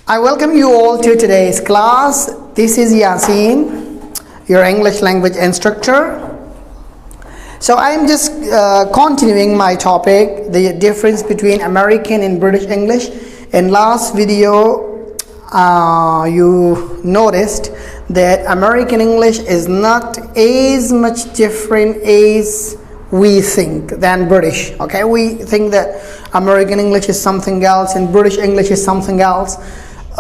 I welcome you all to today's class. This is Yasin, your English language instructor. So I am just continuing my topic, the difference between American and British English. In last video, you noticed that American English is not as much different as we think than British. Okay, we think that American English is something else and British English is something else.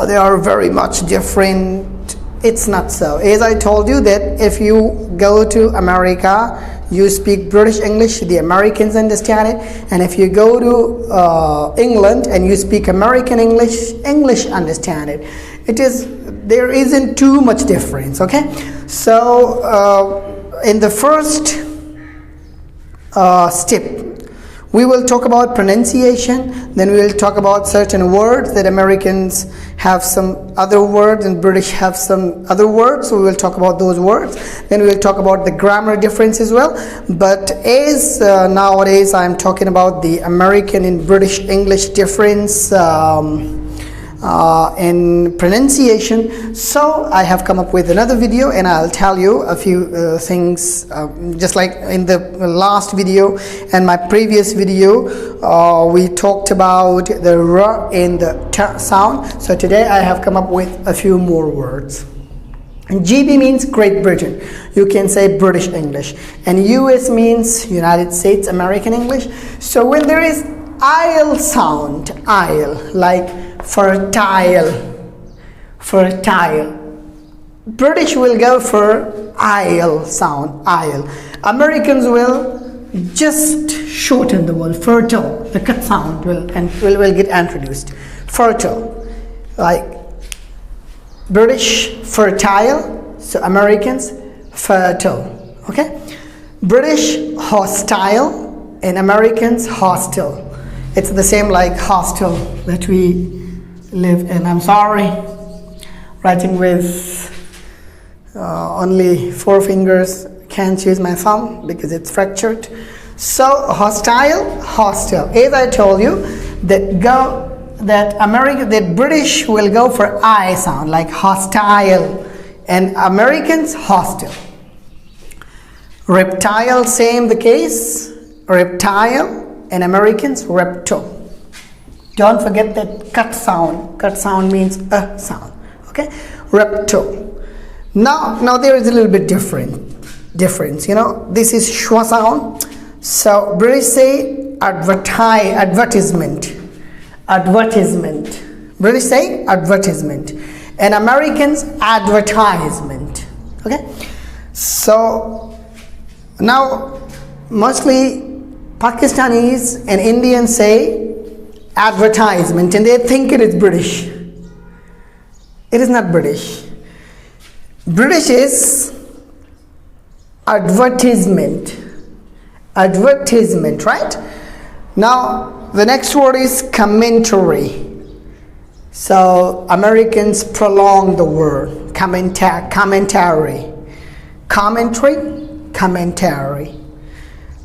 They are very much different. It's not so. As I told you that if you go to America, you speak British English, the Americans understand it, and if you go to England and you speak American English, English understand it. There isn't too much difference. Okay, so in the first step, we will talk about pronunciation, then we will talk about certain words that Americans have some other words and British have some other words, so we will talk about those words. Then we will talk about the grammar difference as well. But as nowadays I am talking about the American and British English difference in pronunciation, so I have come up with another video and I'll tell you a few things, just like in the last video and my previous video. We talked about the R and the T sound, so today I have come up with a few more words. And GB means Great Britain, you can say British English, and US means United States American English. So when there is IL sound, IL, like fertile, British will go for IL sound, IL. Americans will just shorten the word fertile, the cut sound will get introduced. Fertile, like British fertile, so Americans fertile. Okay, British hostile and Americans hostile. It's the same like hostel that we live in. I'm sorry, writing with only 4 fingers, can't use my thumb because it's fractured. So hostile, hostile. As I told you, that British will go for I sound, like hostile, and Americans hostile. Reptile, same the case, reptile, and Americans reptile. Don't forget that cut sound. Cut sound means a sound. Okay, reptile. Now there is a little bit difference. You know, this is schwa sound. So British say advertisement. British say advertisement, and Americans advertisement. Okay, so now mostly Pakistanis and Indians say advertisement and they think it is British. It is not British. British is advertisement, right? Now the next word is commentary. So Americans prolong the word commentary.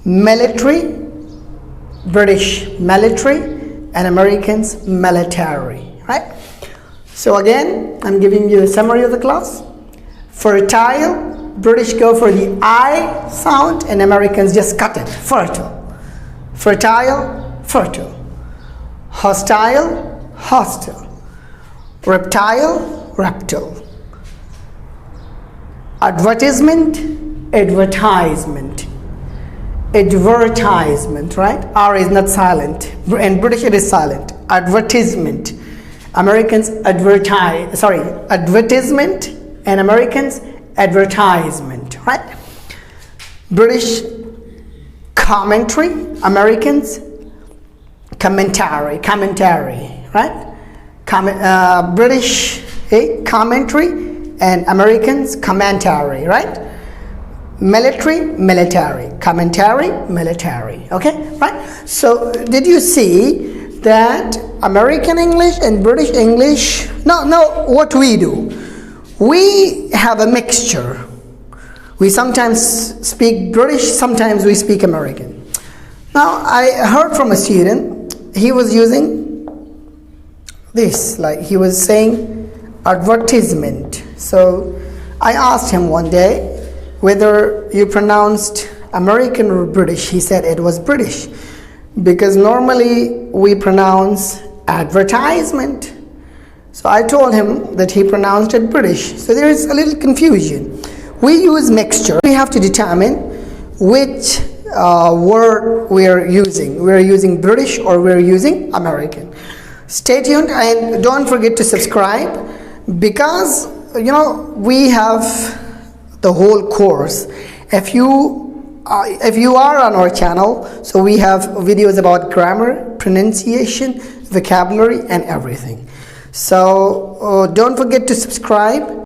Military, British military, and Americans military, right? So again, I'm giving you a summary of the class. Fertile, British go for the I sound and Americans just cut it. Fertile, hostile, hostile, reptile, reptile, advertisement, advertisement, right? R is not silent, and British it is silent. Advertisement, Americans advertisement, and Americans advertisement, right? British commentary, Americans commentary, right? British commentary and Americans commentary, right? Military, commentary, military. Okay, right? So did you see that American English and British English? No, what we do, we have a mixture. We sometimes speak British, sometimes we speak American. Now I heard from a student, he was using this, like he was saying advertisement. So I asked him one day whether you pronounced American or British. He said it was British, because normally we pronounce advertisement. So I told him that he pronounced it British. So there is a little confusion. We use mixture. We have to determine which word we are using. We are using British or we are using American. Stay tuned and don't forget to subscribe, because we have the whole course. If you are on our channel, so we have videos about grammar, pronunciation, vocabulary and everything. So don't forget to subscribe.